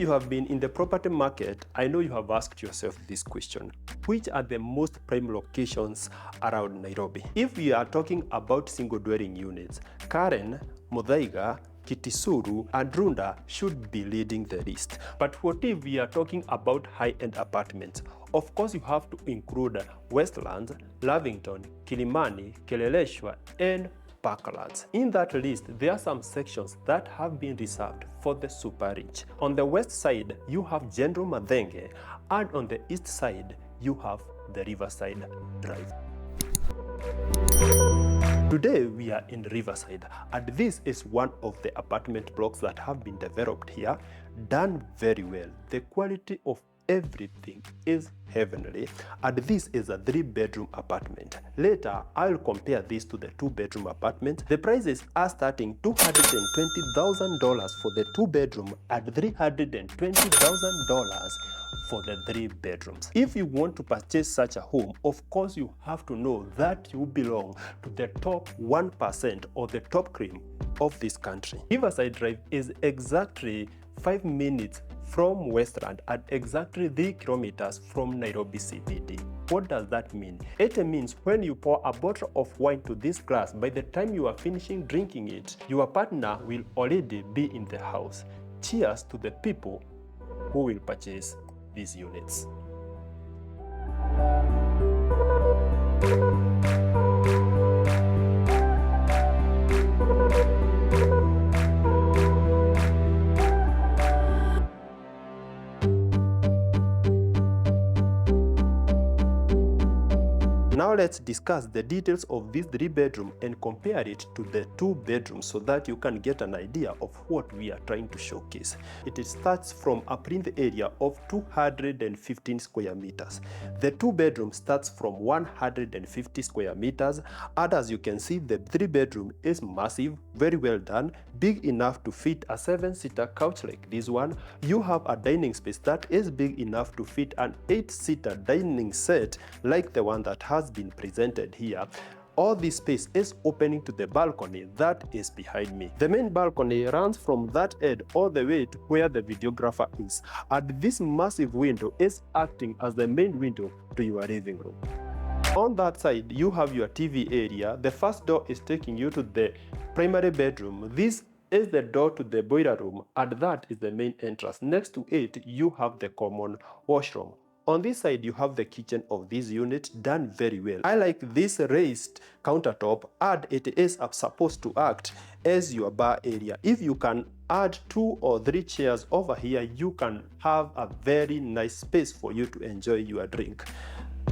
you have been in the property market, I know you have asked yourself this question: which are the most prime locations around Nairobi? If we are talking about single dwelling units, Karen, Muthaiga, Kitisuru and Runda should be leading the list. But what if we are talking about high-end apartments? Of course, you have to include Westlands, Lavington, Kilimani, Kileleshwa, and Parklands. In that list, there are some sections that have been reserved for the super rich. On the west side, you have General Madenge, and on the east side, you have the Riverside Drive. Today we are in Riverside, and this is one of the apartment blocks that have been developed here, done very well. The quality of everything is heavenly, and this is a 3-bedroom apartment. Later, I'll compare this to the 2-bedroom apartment. The prices are starting $220,000 for the 2-bedroom and $320,000 for the 3 bedrooms. If you want to purchase such a home, of course you have to know that you belong to the top 1% or the top cream of this country. Riverside Drive is exactly 5 minutes from Westland and exactly 3 kilometers from Nairobi CBD. What does that mean? It means when you pour a bottle of wine to this glass, by the time you are finishing drinking it, your partner will already be in the house. Cheers to the people who will purchase these units. Now let's discuss the details of this 3-bedroom and compare it to the 2-bedroom so that you can get an idea of what we are trying to showcase. It starts from a plinth area of 215 square meters. The 2-bedroom starts from 150 square meters, and as you can see, the 3-bedroom is massive, very well done, big enough to fit a 7-seater couch like this one. You have a dining space that is big enough to fit an 8-seater dining set like the one that has been presented here. All this space is opening to the balcony that is behind me. The main balcony runs from that end all the way to where the videographer is, and this massive window is acting as the main window to your living room. On that side, you have your TV area. The first door is taking you to the primary bedroom. This is the door to the boiler room, and that is the main entrance. Next to it, you have the common washroom. On this side, you have the kitchen of this unit, done very well. I like this raised countertop, and it is supposed to act as your bar area. If you can add 2 or 3 chairs over here, you can have a very nice space for you to enjoy your drink.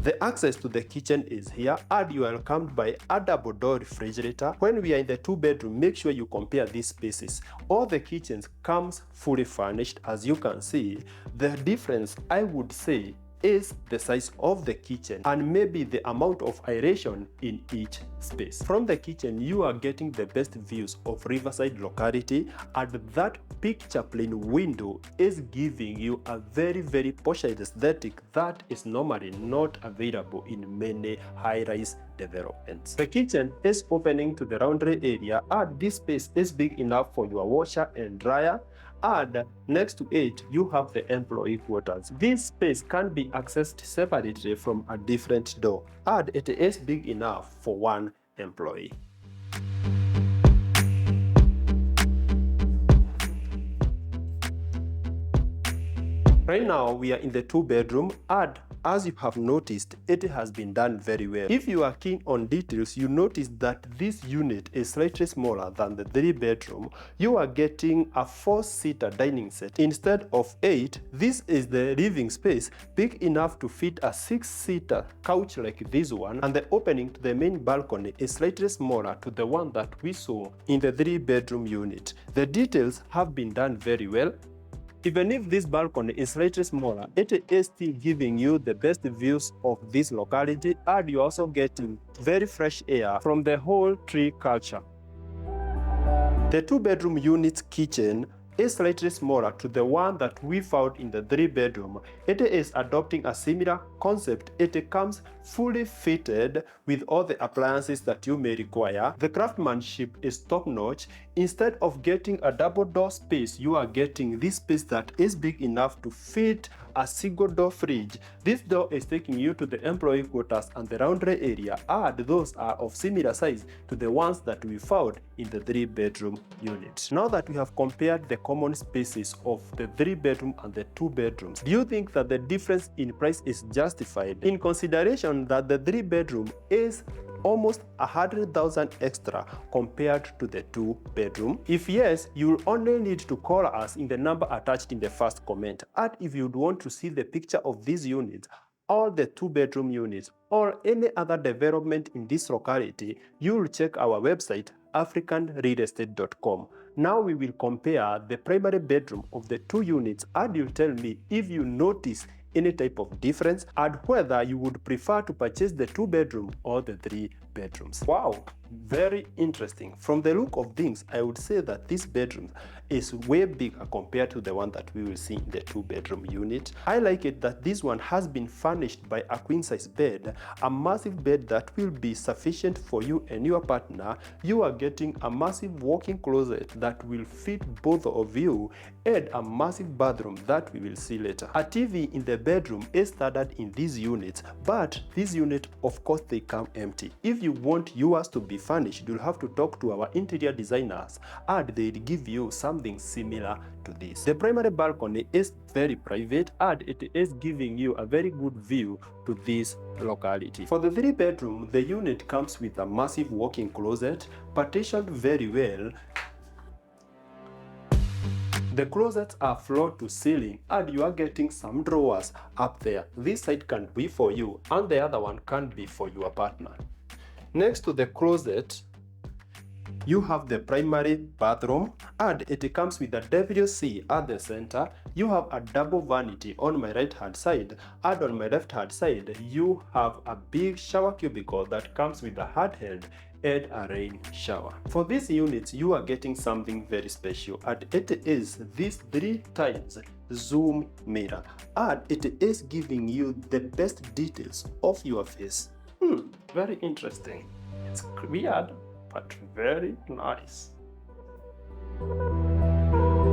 The access to the kitchen is here, and you are welcomed by a double-door refrigerator. When we are in the 2-bedroom, make sure you compare these spaces. All the kitchens comes fully furnished, as you can see. The difference, I would say, is the size of the kitchen and maybe the amount of aeration in each space. From the kitchen, you are getting the best views of Riverside locality, and that picture plane window is giving you a very posh aesthetic that is normally not available in many high-rise developments. The kitchen is opening to the laundry area, and this space is big enough for your washer and dryer. And next to it, you have the employee quarters. This space can be accessed separately from a different door, and it is big enough for 1 employee. Right now, we are in the 2-bedroom, and as you have noticed, it has been done very well. If you are keen on details, you notice that this unit is slightly smaller than the 3-bedroom. You are getting a 4-seater dining set instead of 8. This is the living space, big enough to fit a 6-seater couch like this one, and the opening to the main balcony is slightly smaller to the one that we saw in the 3-bedroom unit. The details have been done very well. Even if this balcony is slightly smaller, it is still giving you the best views of this locality, and you're also getting very fresh air from the whole tree culture. The 2-bedroom unit's kitchen is slightly smaller to the one that we found in the 3-bedroom. It is adopting a similar concept, it comes fully fitted with all the appliances that you may require. The craftsmanship is top-notch. Instead of getting a double door space, you are getting this space that is big enough to fit a single door fridge. This door is taking you to the employee quarters and the laundry area, and those are of similar size to the ones that we found in the 3-bedroom unit. Now that we have compared the common spaces of the 3-bedroom and the 2 bedrooms, do you think that the difference in price is justified, in consideration that the 3-bedroom is almost 100,000 extra compared to the 2-bedroom? If yes, you will only need to call us in the number attached in the first comment. And if you would want to see the picture of these units, or the 2-bedroom units, or any other development in this locality, you will check our website africanrealestate.com. Now we will compare the primary bedroom of the 2 units, and you tell me if you notice any type of difference and whether you would prefer to purchase the 2-bedroom or the 3 bedrooms. Wow, very interesting. From the look of things, I would say that this bedroom is way bigger compared to the one that we will see in the 2-bedroom unit. I like it that this one has been furnished by a queen size bed, a massive bed that will be sufficient for you and your partner. You are getting a massive walk-in closet that will fit both of you, and a massive bathroom that we will see later. A TV in the bedroom is standard in these units, but this unit, of course, they come empty. If you want yours to be furnished, you'll have to talk to our interior designers, and they'll give you something similar to this. The primary balcony is very private, and it is giving you a very good view to this locality. For the 3-bedroom, the unit comes with a massive walk-in closet, partitioned very well. The closets are floor to ceiling, and you are getting some drawers up there. This side can be for you and the other one can be for your partner. Next to the closet, you have the primary bathroom, and it comes with a WC at the center. You have a double vanity on my right hand side, and on my left hand side you have a big shower cubicle that comes with a handheld and a rain shower. For these units, you are getting something very special, and it is this 3 times zoom mirror, and it is giving you the best details of your face. Very interesting. It's weird, but very nice.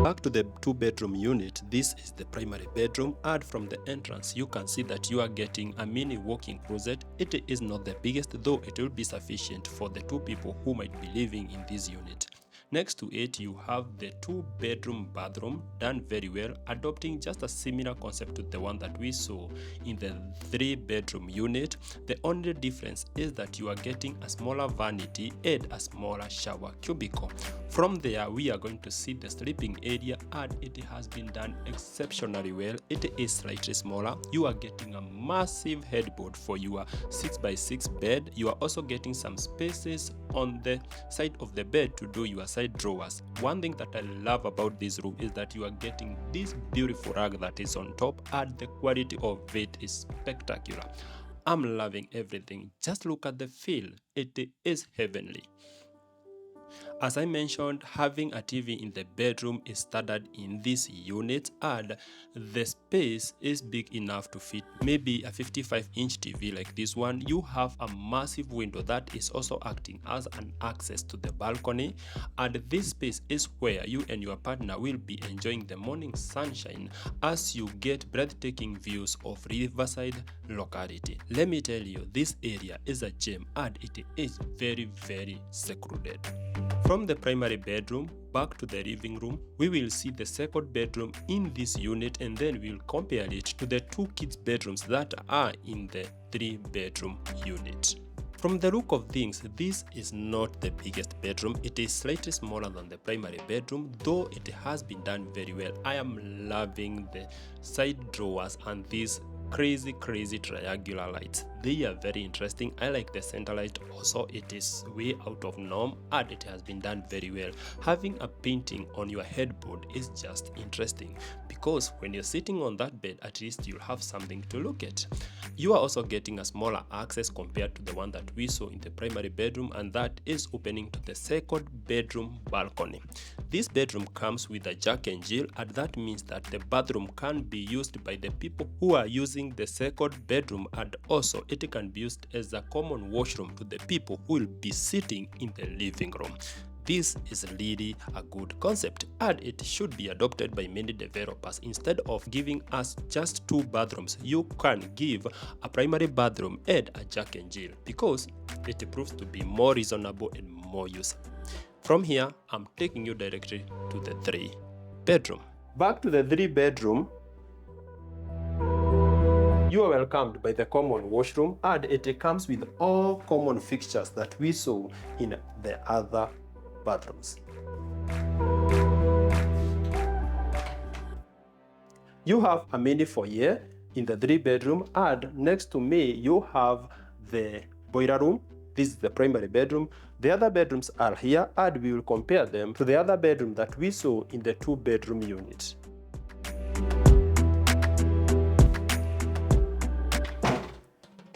Back to the 2-bedroom unit, this is the primary bedroom, and from the entrance you can see that you are getting a mini walk-in closet. It is not the biggest, though it will be sufficient for the 2 people who might be living in this unit. Next to it, you have the 2-bedroom bathroom, done very well, adopting just a similar concept to the one that we saw in the 3-bedroom unit. The only difference is that you are getting a smaller vanity and a smaller shower cubicle. From there, we are going to see the sleeping area, and it has been done exceptionally well. It is slightly smaller. You are getting a massive headboard for your 6x6 bed. You are also getting some spaces on the side of the bed to do your side drawers. One thing that I love about this room is that you are getting this beautiful rug that is on top, and the quality of it is spectacular. I'm loving everything. Just look at the feel. It is heavenly. As I mentioned, having a TV in the bedroom is standard in this unit, and the space is big enough to fit maybe a 55-inch TV like this one. You have a massive window that is also acting as an access to the balcony, and this space is where you and your partner will be enjoying the morning sunshine as you get breathtaking views of Riverside locality. Let me tell you, this area is a gem, and it is very, very secluded. From the primary bedroom back to the living room, we will see the second bedroom in this unit, and then we'll compare it to the 2 kids bedrooms that are in the 3-bedroom unit. From the look of things, this is not the biggest bedroom. It is slightly smaller than the primary bedroom, though it has been done very well. I am loving the side drawers and these crazy triangular lights. They are very interesting. I like the center light also. It is way out of norm, and it has been done very well. Having a painting on your headboard is just interesting, because when you're sitting on that bed, at least you'll have something to look at. You are also getting a smaller access compared to the one that we saw in the primary bedroom, and that is opening to the second bedroom balcony. This bedroom comes with a Jack and Jill, and that means that the bathroom can be used by the people who are using using the second bedroom, and also it can be used as a common washroom to the people who will be sitting in the living room. This is really a good concept, and it should be adopted by many developers. Instead of giving us just 2 bathrooms, you can give a primary bathroom and a Jack and Jill, because it proves to be more reasonable and more useful. From here, I'm taking you directly to the 3 bedroom. Back to the 3 bedroom, you are welcomed by the common washroom, and it comes with all common fixtures that we saw in the other bathrooms. You have a mini foyer in the 3 bedroom, and next to me you have the boiler room. This is the primary bedroom. The other bedrooms are here, and we will compare them to the other bedroom that we saw in the 2 bedroom unit.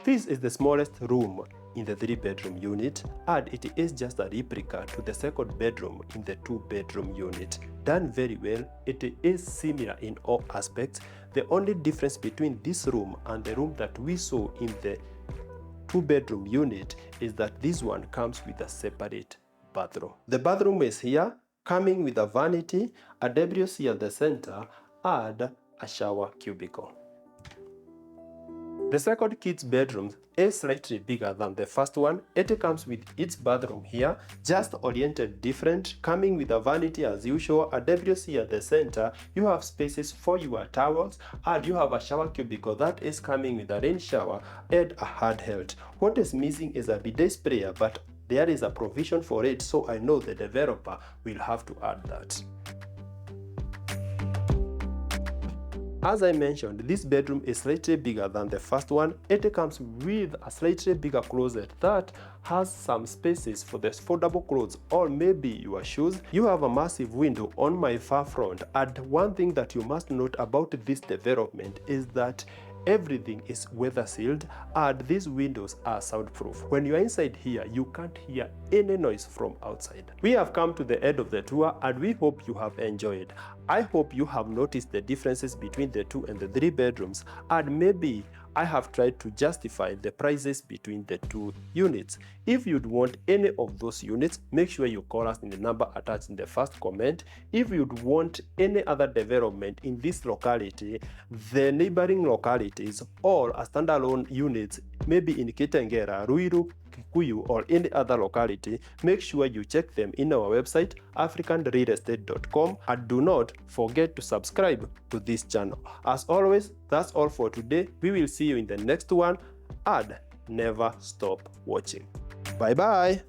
This is the smallest room in the 3 bedroom unit, and it is just a replica to the second bedroom in the 2 bedroom unit. Done very well. It is similar in all aspects. The only difference between this room and the room that we saw in the 2 bedroom unit is that this one comes with a separate bathroom. The bathroom is here, coming with a vanity, a WC at the center, and a shower cubicle. The second kids' bedroom is slightly bigger than the first one. It comes with its bathroom here, just oriented different, coming with a vanity as usual, a WC at the center. You have spaces for your towels, and you have a shower cubicle that is coming with a rain shower and a handheld. What is missing is a bidet sprayer, but there is a provision for it, so I know the developer will have to add that. As I mentioned, this bedroom is slightly bigger than the first one. It comes with a slightly bigger closet that has some spaces for the foldable clothes or maybe your shoes. You have a massive window on my far front, and one thing that you must note about this development is that everything is weather sealed, and these windows are soundproof. When you are inside here, you can't hear any noise from outside. We have come to the end of the tour, and we hope you have enjoyed. I hope you have noticed the differences between the 2 and the 3 bedrooms, and maybe I have tried to justify the prices between the 2 units. If you'd want any of those units, make sure you call us in the number attached in the first comment. If you'd want any other development in this locality, the neighboring localities, or a standalone units, maybe in Kitengera, Ruiru, Kikuyu, or any other locality, make sure you check them in our website africanrealestate.com, and do not forget to subscribe to this channel. As always, that's all for today. We will see you in the next one, and never stop watching. Bye bye.